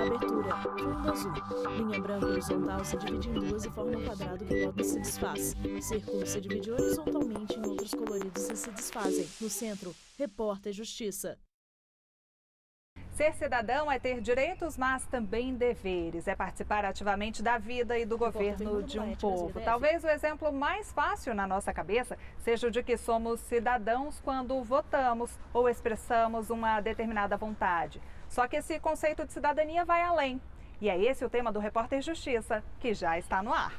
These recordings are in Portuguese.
Abertura, fundo azul. Linha branca horizontal se divide em duas e forma um quadrado que logo se desfaz. Círculo se divide horizontalmente em outros coloridos e se desfazem. No centro, repórter Justiça. Ser cidadão é ter direitos, mas também deveres. É participar ativamente da vida e do governo de um povo. Talvez o exemplo mais fácil na nossa cabeça seja o de que somos cidadãos quando votamos ou expressamos uma determinada vontade. Só que esse conceito de cidadania vai além. E é esse o tema do Repórter Justiça, que já está no ar.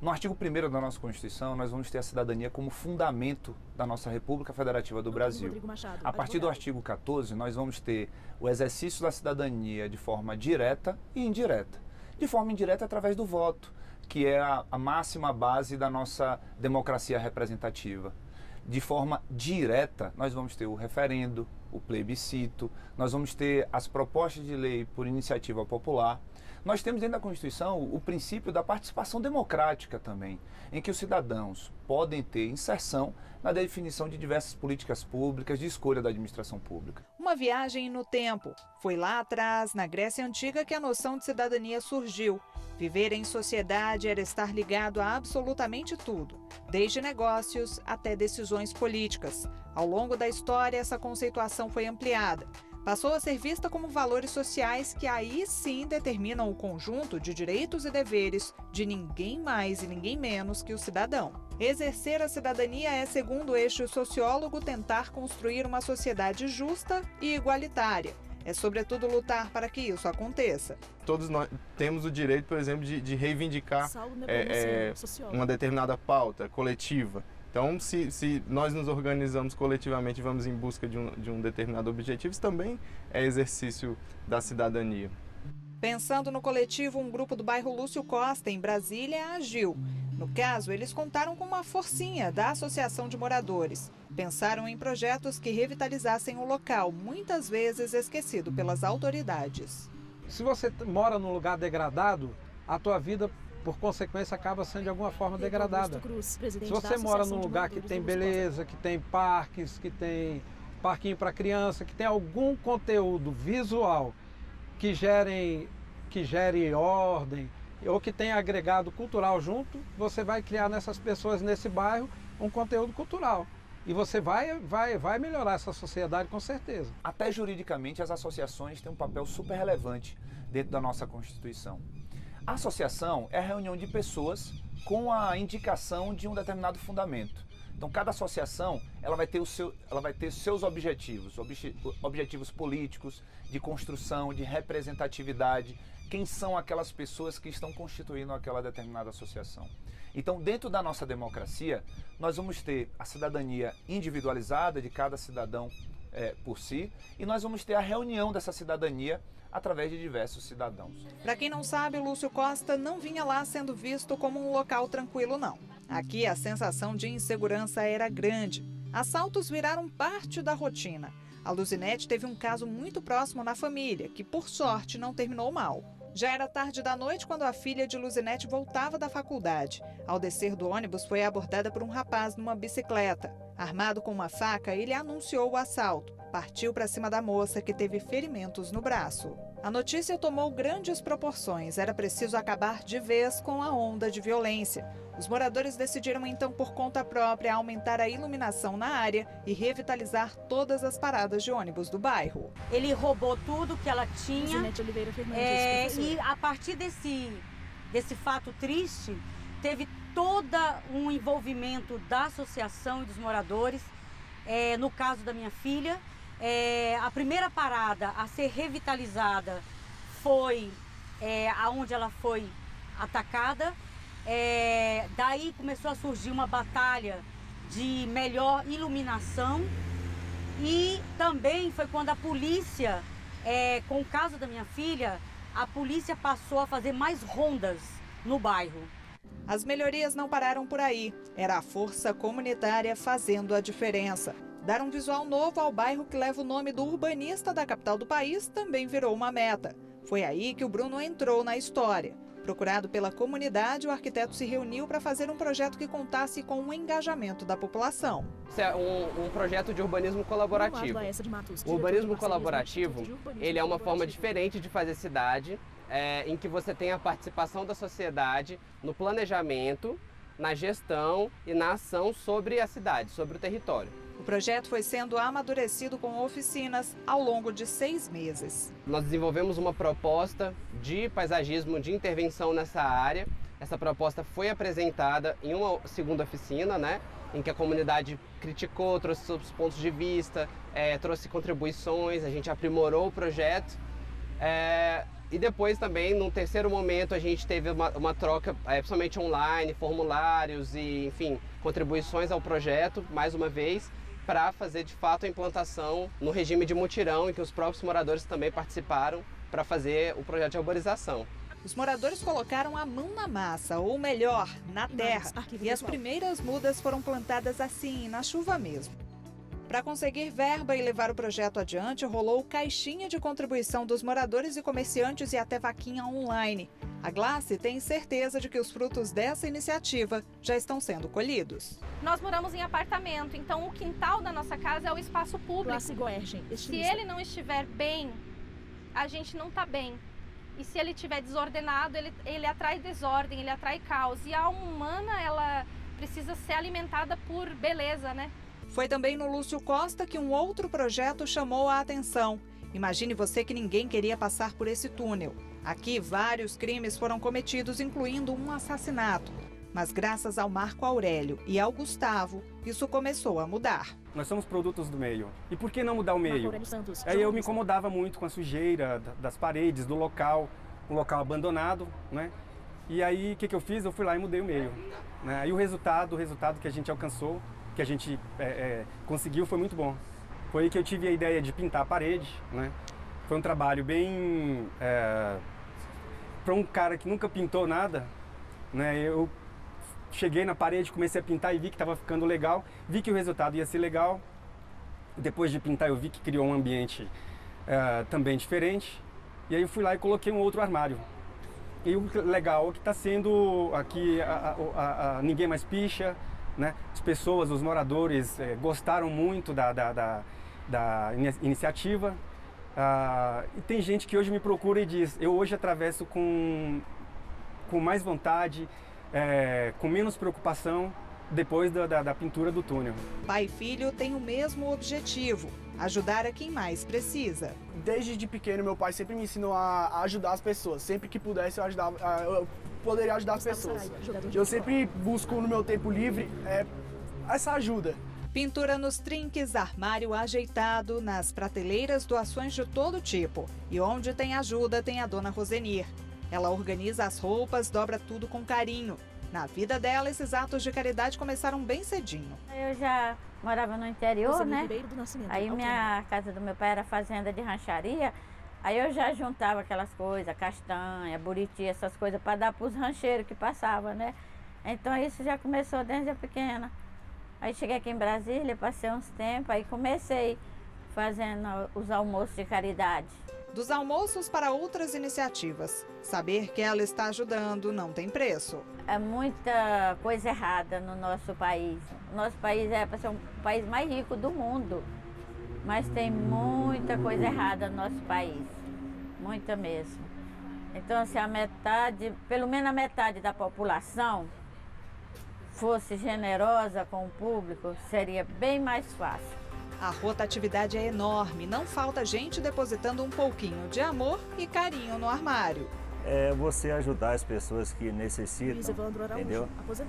No artigo 1º da nossa Constituição, nós vamos ter a cidadania como fundamento da nossa República Federativa do Brasil. A partir do artigo 14, nós vamos ter o exercício da cidadania de forma direta e indireta. De forma indireta através do voto, que é a máxima base da nossa democracia representativa. De forma direta, nós vamos ter o referendo, o plebiscito, nós vamos ter as propostas de lei por iniciativa popular. Nós temos dentro da Constituição o princípio da participação democrática também, em que os cidadãos podem ter inserção na definição de diversas políticas públicas, de escolha da administração pública. Uma viagem no tempo. Foi lá atrás, na Grécia Antiga, que a noção de cidadania surgiu. Viver em sociedade era estar ligado a absolutamente tudo, desde negócios até decisões políticas. Ao longo da história, essa conceituação foi ampliada. Passou a ser vista como valores sociais que aí sim determinam o conjunto de direitos e deveres de ninguém mais e ninguém menos que o cidadão. Exercer a cidadania é, segundo este sociólogo, tentar construir uma sociedade justa e igualitária. É, sobretudo, lutar para que isso aconteça. Todos nós temos o direito, por exemplo, de reivindicar uma determinada pauta coletiva. Então, se nós nos organizamos coletivamente e vamos em busca de um determinado objetivo, isso também é exercício da cidadania. Pensando no coletivo, um grupo do bairro Lúcio Costa, em Brasília, agiu. No caso, eles contaram com uma forcinha da Associação de Moradores. Pensaram em projetos que revitalizassem o local, muitas vezes esquecido pelas autoridades. Se você mora num lugar degradado, a tua vida, por consequência, acaba sendo de alguma forma degradada. Se você mora num lugar que tem beleza, que tem parques, que tem parquinho para criança, que tem algum conteúdo visual que gere ordem ou que tenha agregado cultural junto, você vai criar nessas pessoas, nesse bairro, um conteúdo cultural. E você vai melhorar essa sociedade com certeza. Até juridicamente, as associações têm um papel super relevante dentro da nossa Constituição. A associação é a reunião de pessoas com a indicação de um determinado fundamento. Então, cada associação ela vai ter seus objetivos, objetivos políticos, de construção, de representatividade. Quem são aquelas pessoas que estão constituindo aquela determinada associação? Então, dentro da nossa democracia, nós vamos ter a cidadania individualizada de cada cidadão por si, e nós vamos ter a reunião dessa cidadania através de diversos cidadãos. Para quem não sabe, o Lúcio Costa não vinha lá sendo visto como um local tranquilo, não. Aqui a sensação de insegurança era grande. Assaltos viraram parte da rotina. A Luzinete teve um caso muito próximo na família, que por sorte não terminou mal. Já era tarde da noite quando a filha de Luzinete voltava da faculdade. Ao descer do ônibus, foi abordada por um rapaz numa bicicleta. Armado com uma faca, ele anunciou o assalto. Partiu para cima da moça, que teve ferimentos no braço. A notícia tomou grandes proporções. Era preciso acabar de vez com a onda de violência. Os moradores decidiram então, por conta própria, aumentar a iluminação na área e revitalizar todas as paradas de ônibus do bairro. Ele roubou tudo que ela tinha. Oliveira Fernandes, e a partir desse fato triste, teve todo um envolvimento da associação e dos moradores. No caso da minha filha, a primeira parada a ser revitalizada foi aonde ela foi atacada. Daí começou a surgir uma batalha de melhor iluminação, e também foi quando a polícia, com o caso da minha filha, a polícia passou a fazer mais rondas no bairro. As melhorias não pararam por aí. Era a força comunitária fazendo a diferença. Dar um visual novo ao bairro que leva o nome do urbanista da capital do país também virou uma meta. Foi aí que o Bruno entrou na história. Procurado pela comunidade, o arquiteto se reuniu para fazer um projeto que contasse com o engajamento da população. Isso é um projeto de urbanismo colaborativo. O urbanismo colaborativo, ele é uma forma diferente de fazer cidade, em que você tem a participação da sociedade no planejamento, na gestão e na ação sobre a cidade, sobre o território. O projeto foi sendo amadurecido com oficinas ao longo de 6 meses. Nós desenvolvemos uma proposta de paisagismo de intervenção nessa área. Essa proposta foi apresentada em uma segunda oficina, né, em que a comunidade criticou, trouxe seus pontos de vista, trouxe contribuições, a gente aprimorou o projeto. E depois também, num terceiro momento, a gente teve uma troca, principalmente online, formulários e, enfim, contribuições ao projeto, mais uma vez, para fazer de fato a implantação no regime de mutirão, em que os próprios moradores também participaram para fazer o projeto de arborização. Os moradores colocaram a mão na massa, ou melhor, na terra, e as primeiras mudas foram plantadas assim, na chuva mesmo. Para conseguir verba e levar o projeto adiante, rolou caixinha de contribuição dos moradores e comerciantes e até vaquinha online. A Glace tem certeza de que os frutos dessa iniciativa já estão sendo colhidos. Nós moramos em apartamento, então o quintal da nossa casa é o espaço público. Se ele não estiver bem, a gente não está bem. E se ele estiver desordenado, ele atrai desordem, ele atrai caos. E a alma humana, ela precisa ser alimentada por beleza, né? Foi também no Lúcio Costa que um outro projeto chamou a atenção. Imagine você que ninguém queria passar por esse túnel. Aqui, vários crimes foram cometidos, incluindo um assassinato. Mas graças ao Marco Aurélio e ao Gustavo, isso começou a mudar. Nós somos produtos do meio. E por que não mudar o meio? Aí eu me incomodava muito com a sujeira das paredes, do local, um local abandonado, né? E aí, o que eu fiz? Eu fui lá e mudei o meio, né? E o resultado que a gente alcançou, que a gente conseguiu, foi muito bom. Foi aí que eu tive a ideia de pintar a parede, né? Foi um trabalho bem... para um cara que nunca pintou nada, né? Eu cheguei na parede, comecei a pintar e vi que estava ficando legal, vi que o resultado ia ser legal. Depois de pintar, eu vi que criou um ambiente também diferente. E aí eu fui lá e coloquei um outro armário. E o legal é que está sendo aqui, ninguém mais picha, né? As pessoas, os moradores gostaram muito da iniciativa. E tem gente que hoje me procura e diz, eu hoje atravesso com mais vontade, com menos preocupação, depois da pintura do túnel. Pai e filho têm o mesmo objetivo, ajudar a quem mais precisa. Desde de pequeno, meu pai sempre me ensinou a ajudar as pessoas. Sempre que pudesse, eu poderia ajudar as pessoas. Eu sempre busco no meu tempo livre essa ajuda. Pintura nos trinques, armário ajeitado, nas prateleiras, doações de todo tipo. E onde tem ajuda, tem a dona Rosenir. Ela organiza as roupas, dobra tudo com carinho. Na vida dela, esses atos de caridade começaram bem cedinho. Eu já morava no interior, né? Aí minha casa do meu pai era fazenda de rancharia. Aí eu já juntava aquelas coisas, castanha, buriti, essas coisas, para dar para os rancheiros que passavam, né? Então isso já começou desde pequena. Aí cheguei aqui em Brasília, passei uns tempos, aí comecei fazendo os almoços de caridade. Dos almoços para outras iniciativas. Saber que ela está ajudando não tem preço. É muita coisa errada no nosso país. O nosso país é para ser um país mais rico do mundo. Mas tem muita coisa errada no nosso país. Muita mesmo. Então, se a metade, pelo menos a metade da população fosse generosa com o público, seria bem mais fácil. A rotatividade é enorme, não falta gente depositando um pouquinho de amor e carinho no armário. É você ajudar as pessoas que necessitam, entendeu?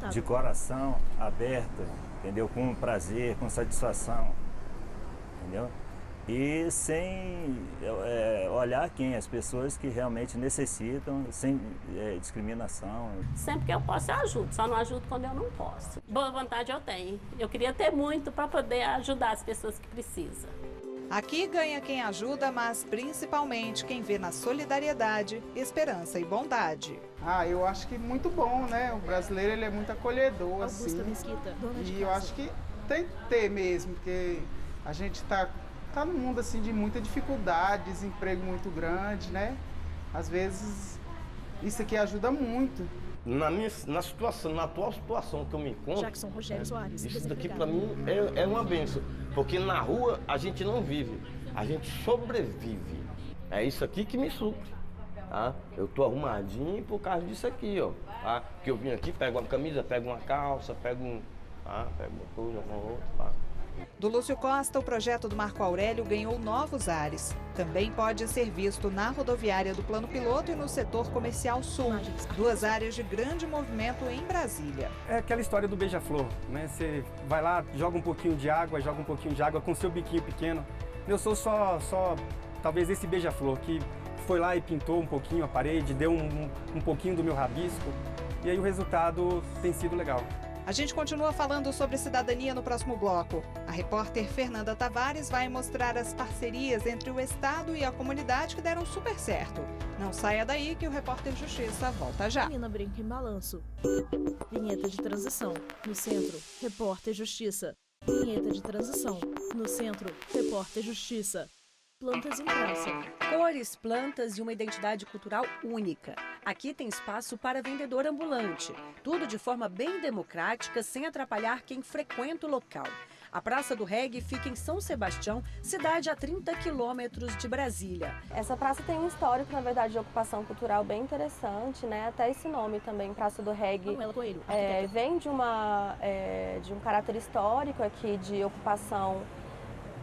De coração aberto, entendeu? Com prazer, com satisfação, entendeu? E sem olhar quem, as pessoas que realmente necessitam, sem discriminação. Sempre que eu posso, eu ajudo, só não ajudo quando eu não posso. Boa vontade eu tenho. Eu queria ter muito para poder ajudar as pessoas que precisam. Aqui ganha quem ajuda, mas principalmente quem vê na solidariedade, esperança e bondade. Eu acho que muito bom, né? O brasileiro ele é muito acolhedor, assim. E eu acho que tem que ter mesmo, porque a gente está num mundo assim de muita dificuldade, desemprego muito grande, né? Às vezes Isso aqui ajuda muito. Na atual situação que eu me encontro, Jackson Rogério Soares, isso daqui para mim é uma bênção, porque na rua a gente não vive, a gente sobrevive. É isso aqui que me supre. Tá? Eu tô arrumadinho por causa disso aqui, ó. Tá? Que eu vim aqui, pego uma camisa, pego uma calça, pego uma coisa, uma outra. Tá? Do Lúcio Costa, o projeto do Marco Aurélio ganhou novos ares. Também pode ser visto na rodoviária do Plano Piloto e no setor comercial sul, 2 áreas de grande movimento em Brasília. É aquela história do beija-flor, né? Você vai lá, joga um pouquinho de água com seu biquinho pequeno. Eu sou só talvez esse beija-flor que foi lá e pintou um pouquinho a parede, deu um pouquinho do meu rabisco, e aí o resultado tem sido legal. A gente continua falando sobre cidadania no próximo bloco. A repórter Fernanda Tavares vai mostrar as parcerias entre o Estado e a comunidade que deram super certo. Não saia daí que o Repórter Justiça volta já. Menina brinca em balanço. Vinheta de transição. No centro, Repórter Justiça. Vinheta de transição. No centro, Repórter Justiça. Plantas em praça. Cores, plantas e uma identidade cultural única. Aqui tem espaço para vendedor ambulante. Tudo de forma bem democrática, sem atrapalhar quem frequenta o local. A Praça do Reggae fica em São Sebastião, cidade a 30 quilômetros de Brasília. Essa praça tem um histórico, na verdade, de ocupação cultural bem interessante, né? Até esse nome também, Praça do Reggae, vem de um caráter histórico aqui de ocupação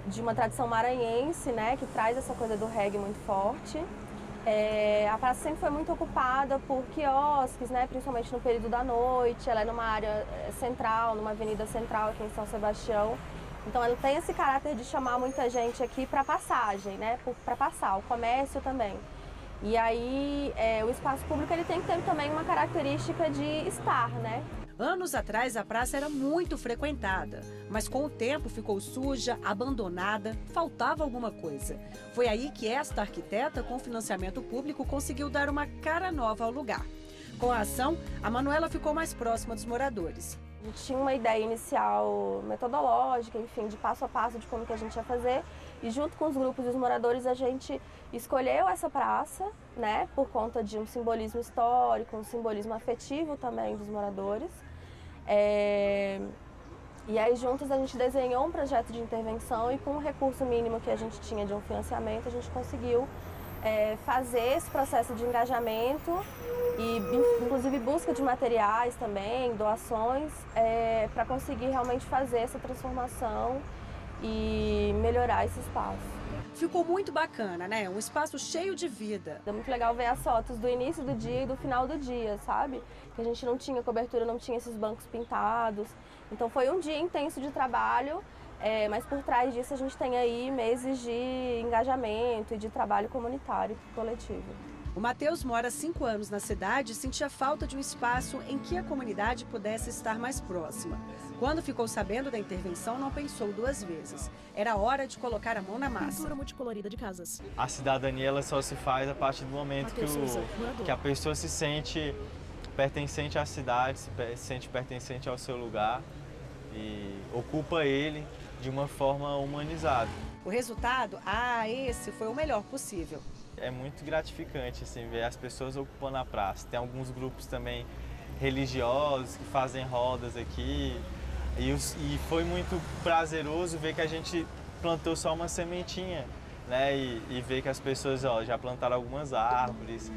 de uma tradição maranhense, né, que traz essa coisa do reggae muito forte. A praça sempre foi muito ocupada por quiosques, né, principalmente no período da noite. Ela é numa área central, numa avenida central aqui em São Sebastião. Então ela tem esse caráter de chamar muita gente aqui para passagem, né, para passar, o comércio também. E aí o espaço público ele tem que ter também uma característica de estar, né? Anos atrás, a praça era muito frequentada, mas com o tempo ficou suja, abandonada, faltava alguma coisa. Foi aí que esta arquiteta, com financiamento público, conseguiu dar uma cara nova ao lugar. Com a ação, a Manuela ficou mais próxima dos moradores. A gente tinha uma ideia inicial metodológica, enfim, de passo a passo de como que a gente ia fazer. E junto com os grupos e os moradores, a gente escolheu essa praça, né, por conta de um simbolismo histórico, um simbolismo afetivo também dos moradores. E aí juntos a gente desenhou um projeto de intervenção e com o recurso mínimo que a gente tinha de um financiamento, a gente conseguiu fazer esse processo de engajamento e inclusive busca de materiais também, doações, para conseguir realmente fazer essa transformação e melhorar esse espaço. Ficou muito bacana, né? Um espaço cheio de vida. É muito legal ver as fotos do início do dia e do final do dia, sabe? Que a gente não tinha cobertura, não tinha esses bancos pintados. Então foi um dia intenso de trabalho, mas por trás disso a gente tem aí meses de engajamento e de trabalho comunitário coletivo. O Matheus mora há 5 anos na cidade e sentia falta de um espaço em que a comunidade pudesse estar mais próxima. Quando ficou sabendo da intervenção, não pensou 2 vezes. Era hora de colocar a mão na massa. Pintura multicolorida de casas. A cidadania ela só se faz a partir do momento que a pessoa se sente pertencente à cidade, se sente pertencente ao seu lugar e ocupa ele de uma forma humanizada. O resultado, esse foi o melhor possível. É muito gratificante assim, ver as pessoas ocupando a praça. Tem alguns grupos também religiosos que fazem rodas aqui. E foi muito prazeroso ver que a gente plantou só uma sementinha, né? E ver que as pessoas já plantaram algumas árvores.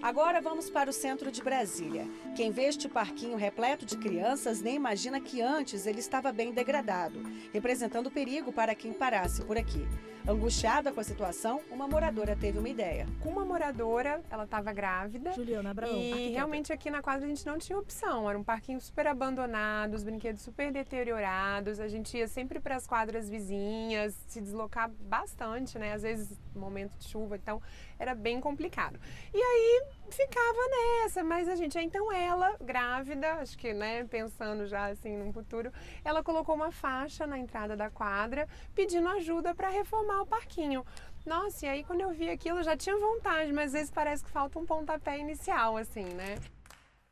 Agora vamos para o centro de Brasília. Quem vê este parquinho repleto de crianças nem imagina que antes ele estava bem degradado, representando perigo para quem parasse por aqui. Angustiada com a situação, uma moradora teve uma ideia. Com uma moradora, ela estava grávida. Juliana Abraão, e arquiteta. realmente aqui na quadra a gente não tinha opção. Era um parquinho super abandonado, os brinquedos super deteriorados. A gente ia sempre para as quadras vizinhas, se deslocar bastante, né? Às vezes, momento de chuva, então era bem complicado. E aí ficava nessa, mas a gente, então ela, grávida, acho que, né, pensando já assim no futuro, ela colocou uma faixa na entrada da quadra pedindo ajuda para reformar o parquinho. Nossa, e aí quando eu vi aquilo eu já tinha vontade, mas às vezes parece que falta um pontapé inicial, assim, né?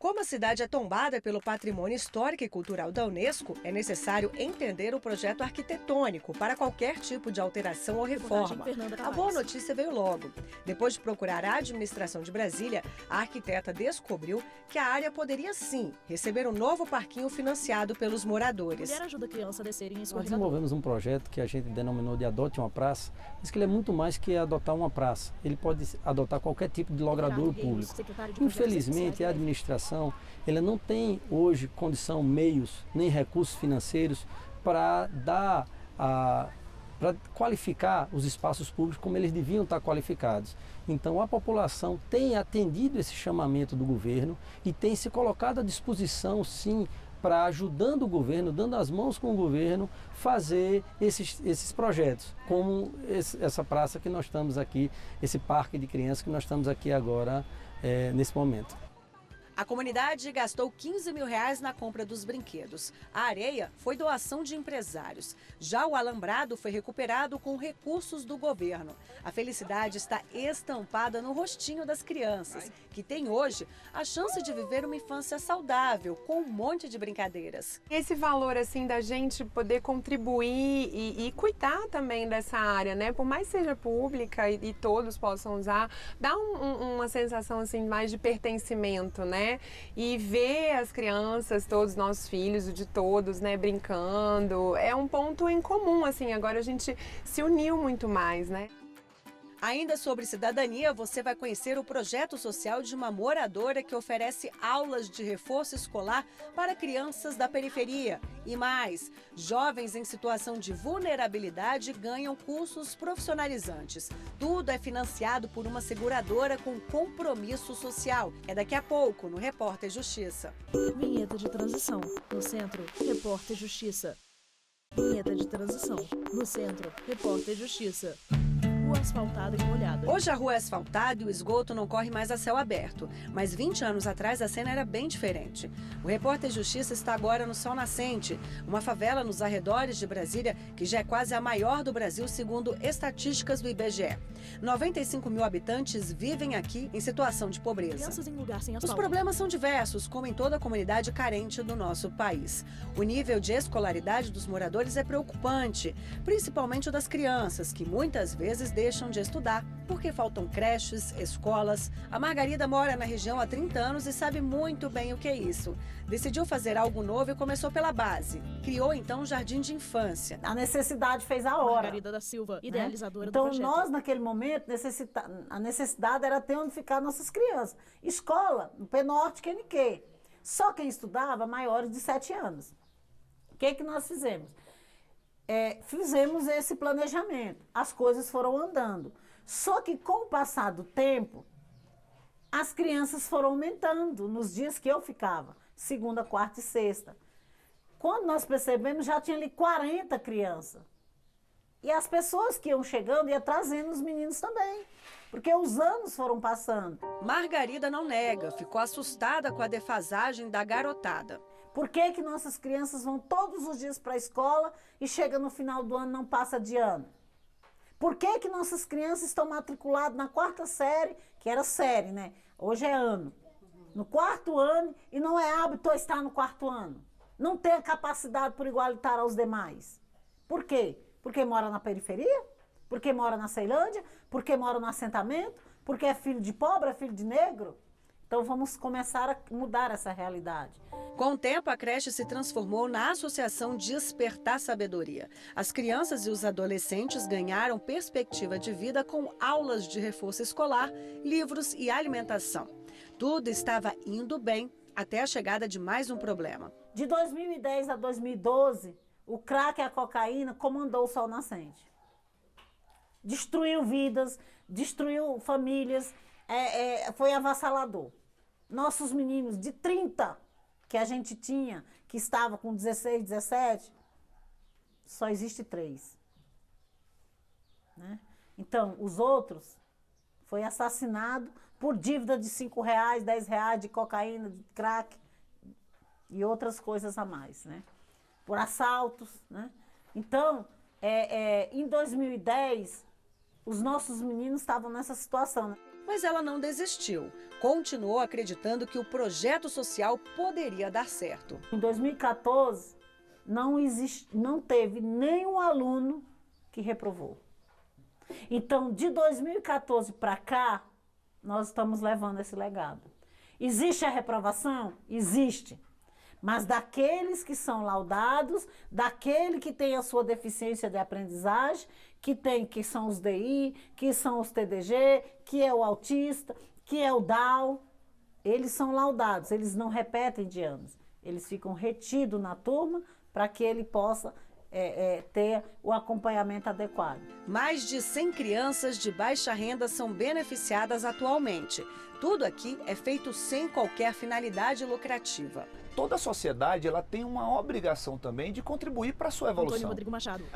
Como a cidade é tombada pelo Patrimônio Histórico e Cultural da Unesco, é necessário entender o projeto arquitetônico para qualquer tipo de alteração ou reforma. A boa notícia veio logo. Depois de procurar a administração de Brasília, a arquiteta descobriu que a área poderia sim receber um novo parquinho financiado pelos moradores. Mulher ajuda a criança a descer em Nós desenvolvemos um projeto que a gente denominou de Adote uma Praça, mas que ele é muito mais que adotar uma praça. Ele pode adotar qualquer tipo de logradouro público. Infelizmente, a administração ela não tem hoje condição, meios, nem recursos financeiros para para qualificar os espaços públicos como eles deviam estar qualificados. Então a população tem atendido esse chamamento do governo e tem se colocado à disposição, sim, para ajudando o governo, dando as mãos com o governo, fazer esses projetos, como essa praça que nós estamos aqui, esse parque de crianças que nós estamos aqui agora, nesse momento. A comunidade gastou R$15 mil na compra dos brinquedos. A areia foi doação de empresários. Já o alambrado foi recuperado com recursos do governo. A felicidade está estampada no rostinho das crianças, que têm hoje a chance de viver uma infância saudável, com um monte de brincadeiras. Esse valor assim da gente poder contribuir e cuidar também dessa área, né? Por mais que seja pública e todos possam usar, dá uma sensação assim mais de pertencimento, né? E ver as crianças, todos os nossos filhos, o de todos, né, brincando, é um ponto em comum, assim, agora a gente se uniu muito mais, né? Ainda sobre cidadania, você vai conhecer o projeto social de uma moradora que oferece aulas de reforço escolar para crianças da periferia. E mais, jovens em situação de vulnerabilidade ganham cursos profissionalizantes. Tudo é financiado por uma seguradora com compromisso social. É daqui a pouco, no Repórter Justiça. Vinheta de transição. No centro, Repórter Justiça. Vinheta de transição. No centro, Repórter Justiça. Rua asfaltada e molhada. Hoje a rua é asfaltada e o esgoto não corre mais a céu aberto. Mas 20 anos atrás a cena era bem diferente. O Repórter Justiça está agora no Sol Nascente, uma favela nos arredores de Brasília que já é quase a maior do Brasil segundo estatísticas do IBGE. 95 mil habitantes vivem aqui em situação de pobreza. Crianças em lugar sem asfalto. Os problemas são diversos, como em toda a comunidade carente do nosso país. O nível de escolaridade dos moradores é preocupante, principalmente o das crianças, que muitas vezes deixam de estudar porque faltam creches, escolas. A Margarida mora na região há 30 anos e sabe muito bem o que é isso. Decidiu fazer algo novo e começou pela base. Criou então um jardim de infância. A necessidade fez a hora. Margarida da Silva, idealizadora então, do projeto. Nós, naquele momento, a necessidade era ter onde ficar nossas crianças. Escola, no Penorte, QNQ. Só quem estudava maiores de 7 anos. O que nós fizemos? Fizemos esse planejamento, as coisas foram andando. Só que com o passar do tempo, as crianças foram aumentando nos dias que eu ficava, segunda, quarta e sexta. Quando nós percebemos, já tinha ali 40 crianças. E as pessoas que iam chegando iam trazendo os meninos também, porque os anos foram passando. Margarida não nega, ficou assustada com a defasagem da garotada. Por que nossas crianças vão todos os dias para a escola e chega no final do ano e não passa de ano? Por que nossas crianças estão matriculadas na 4ª série, que era série, né? Hoje é ano. No 4º ano e não é hábito estar no 4º ano. Não tem a capacidade por igualitar aos demais. Por quê? Porque mora na periferia? Porque mora na Ceilândia? Porque mora no assentamento? Porque é filho de pobre, é filho de negro? Então vamos começar a mudar essa realidade. Com o tempo, a creche se transformou na Associação Despertar Sabedoria. As crianças e os adolescentes ganharam perspectiva de vida com aulas de reforço escolar, livros e alimentação. Tudo estava indo bem até a chegada de mais um problema. De 2010 a 2012, o crack e a cocaína comandou o Sol Nascente. Destruiu vidas, destruiu famílias, foi avassalador. Nossos meninos de 30 que a gente tinha, que estava com 16, 17, só existe 3. Né? Então, os outros foi assassinado por dívida de R$5, R$10 de cocaína, de crack e outras coisas a mais, né? Por assaltos, né? Então, em 2010, os nossos meninos estavam nessa situação. Mas ela não desistiu. Continuou acreditando que o projeto social poderia dar certo. Em 2014, não teve nenhum aluno que reprovou. Então, de 2014 para cá, nós estamos levando esse legado. Existe a reprovação? Existe. Mas daqueles que são laudados, daquele que tem a sua deficiência de aprendizagem, que são os DI, que são os TDG, que é o autista, que é o Down, eles são laudados, eles não repetem de anos. Eles ficam retidos na turma para que ele possa ter o acompanhamento adequado. Mais de 100 crianças de baixa renda são beneficiadas atualmente. Tudo aqui é feito sem qualquer finalidade lucrativa. Toda a sociedade ela tem uma obrigação também de contribuir para a sua evolução.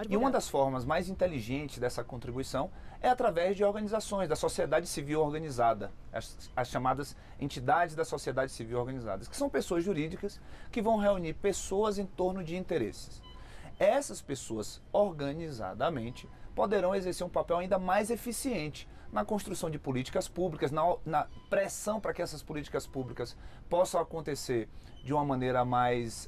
E uma das formas mais inteligentes dessa contribuição é através de organizações da sociedade civil organizada, as chamadas entidades da sociedade civil organizadas, que são pessoas jurídicas que vão reunir pessoas em torno de interesses. Essas pessoas, organizadamente, poderão exercer um papel ainda mais eficiente na construção de políticas públicas, na pressão para que essas políticas públicas possam acontecer de uma maneira mais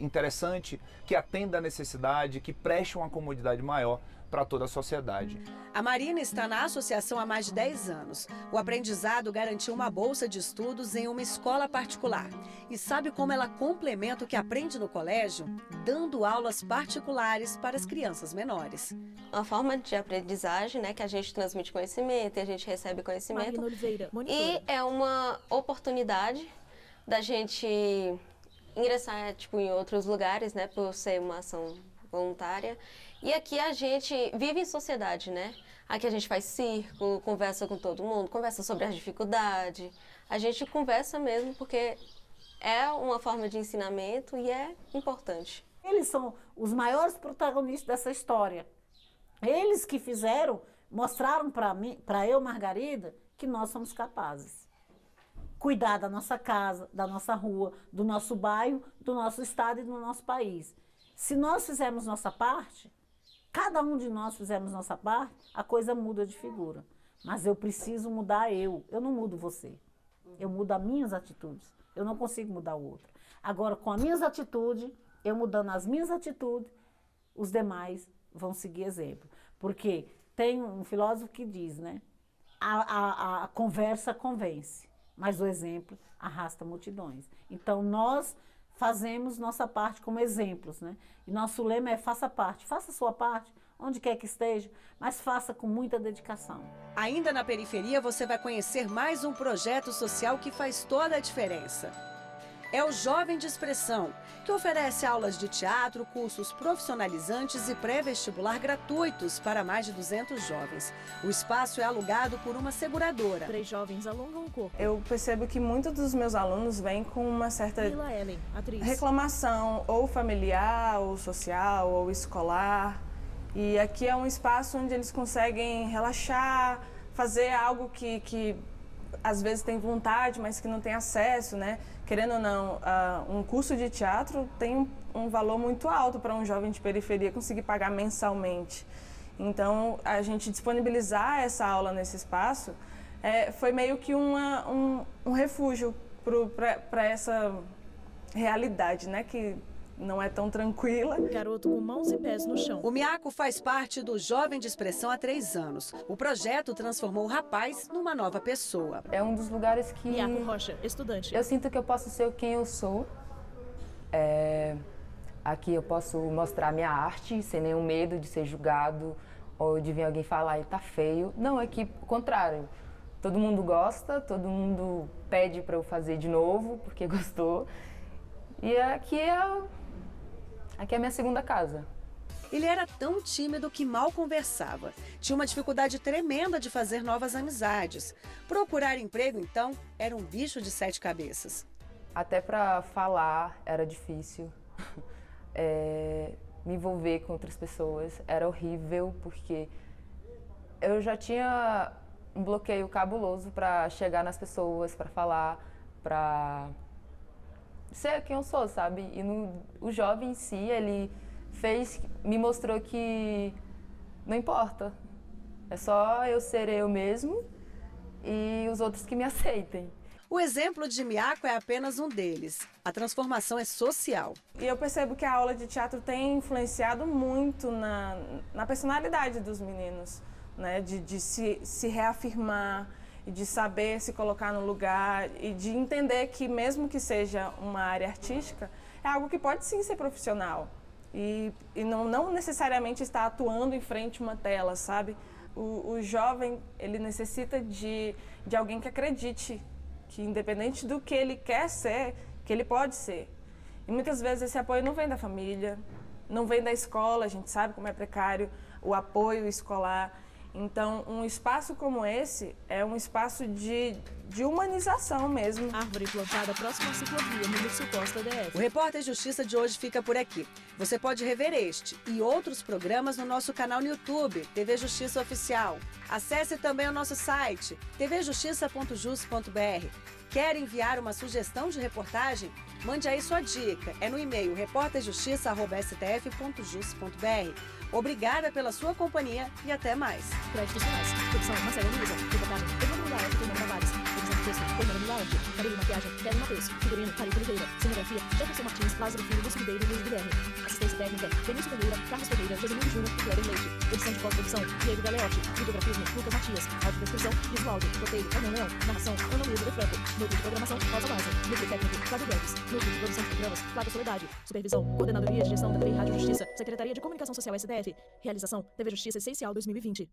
interessante, que atenda à necessidade, que preste uma comodidade maior para toda a sociedade. A Marina está na associação há mais de 10 anos. O aprendizado garantiu uma bolsa de estudos em uma escola particular. E sabe como ela complementa o que aprende no colégio? Dando aulas particulares para as crianças menores. Uma forma de aprendizagem, né, que a gente transmite conhecimento e a gente recebe conhecimento. Marina Oliveira, e é uma oportunidade da gente ingressar em outros lugares, né, por ser uma ação voluntária. E aqui a gente vive em sociedade, né? Aqui a gente faz círculo, conversa com todo mundo, conversa sobre as dificuldades. A gente conversa mesmo porque é uma forma de ensinamento e é importante. Eles são os maiores protagonistas dessa história. Eles que mostraram para eu, Margarida, que nós somos capazes. Cuidar da nossa casa, da nossa rua, do nosso bairro, do nosso estado e do nosso país. Se nós fizermos nossa parte, cada um de nós fizermos nossa parte, a coisa muda de figura. Mas eu preciso mudar eu não mudo você. Eu mudo as minhas atitudes. Eu não consigo mudar o outro. Agora, com as minhas atitudes, eu mudando as minhas atitudes, os demais vão seguir exemplo. Porque tem um filósofo que diz, né? A conversa convence, mas o exemplo arrasta multidões. Então, nós fazemos nossa parte como exemplos, né? E nosso lema é faça parte, faça a sua parte, onde quer que esteja, mas faça com muita dedicação. Ainda na periferia você vai conhecer mais um projeto social que faz toda a diferença. É o Jovem de Expressão, que oferece aulas de teatro, cursos profissionalizantes e pré-vestibular gratuitos para mais de 200 jovens. O espaço é alugado por uma seguradora. 3 jovens alongam o corpo. Eu percebo que muitos dos meus alunos vêm com uma certa Ellen, atriz. Reclamação, ou familiar, ou social, ou escolar. E aqui é um espaço onde eles conseguem relaxar, fazer algo que às vezes tem vontade, mas que não tem acesso, né? Querendo ou não, um curso de teatro tem um valor muito alto para um jovem de periferia conseguir pagar mensalmente. Então, a gente disponibilizar essa aula nesse espaço foi meio que um refúgio para essa realidade, né? Que não é tão tranquila. Garoto com mãos e pés no chão. O Miaco faz parte do Jovem de Expressão há 3 anos. O projeto transformou o rapaz numa nova pessoa. É um dos lugares que... Miaco Rocha, estudante. Eu sinto que eu posso ser quem eu sou. Aqui eu posso mostrar minha arte sem nenhum medo de ser julgado ou de vir alguém falar, ele tá feio. Não, é que, o contrário. Todo mundo gosta, todo mundo pede para eu fazer de novo, porque gostou. E aqui é a minha segunda casa. Ele era tão tímido que mal conversava. Tinha uma dificuldade tremenda de fazer novas amizades. Procurar emprego, então, era um bicho de 7 cabeças. Até para falar era difícil. Me envolver com outras pessoas era horrível, porque eu já tinha um bloqueio cabuloso para chegar nas pessoas, para falar, para ser quem eu sou, sabe? E o jovem em si, ele me mostrou que não importa. É só eu ser eu mesmo e os outros que me aceitem. O exemplo de Miaco é apenas um deles. A transformação é social. E eu percebo que a aula de teatro tem influenciado muito na personalidade dos meninos, né? De se reafirmar, e de saber se colocar no lugar e de entender que mesmo que seja uma área artística, é algo que pode sim ser profissional. E não necessariamente estar atuando em frente a uma tela, sabe? O jovem, ele necessita de alguém que acredite que independente do que ele quer ser, que ele pode ser. E muitas vezes esse apoio não vem da família, não vem da escola, a gente sabe como é precário o apoio escolar. Então, um espaço como esse é um espaço de humanização mesmo. Árvore plantada próxima à ciclovia no Lúcio Costa DF. O Repórter Justiça de hoje fica por aqui. Você pode rever este e outros programas no nosso canal no YouTube, TV Justiça Oficial. Acesse também o nosso site, tvjustiça.jus.br. Quer enviar uma sugestão de reportagem? Mande aí sua dica. É no e-mail reporterjustiça@stf.jus.br. Obrigada pela sua companhia e até mais. Créditos finais. Produção Marcelo Luiza. Reportagem Evandro Milagre, Fernando Tavares. Edição de texto Fernando Milagre. Cabelo e maquiagem Kevin Matheus. Figurino Carito Oliveira. Cenografia Jefferson Martins, Lázaro Filho, Lúcio Ribeiro e Luiz Guilherme. Assistência técnica Benício Ferreira, Carlos Ferreira, Josemiro Júnior e Cléber Leite. Edição de pós-produção Diego Galeotti. Videografismo Lucas Matias. Audiodescrição Luiz Waldo. Roteiro Hernan Leão. Narração Ana Luísa de Franco. Núcleo de programação Rosa Laza. Núcleo técnico Cláudio Guedes. Núcleo de produção de programas Flávia Soledade. Supervisão Coordenadoria de Gestão da TV e Rádio Justiça. Secretaria de Comunicação Social STF. Realização TV Justiça Essencial 2020.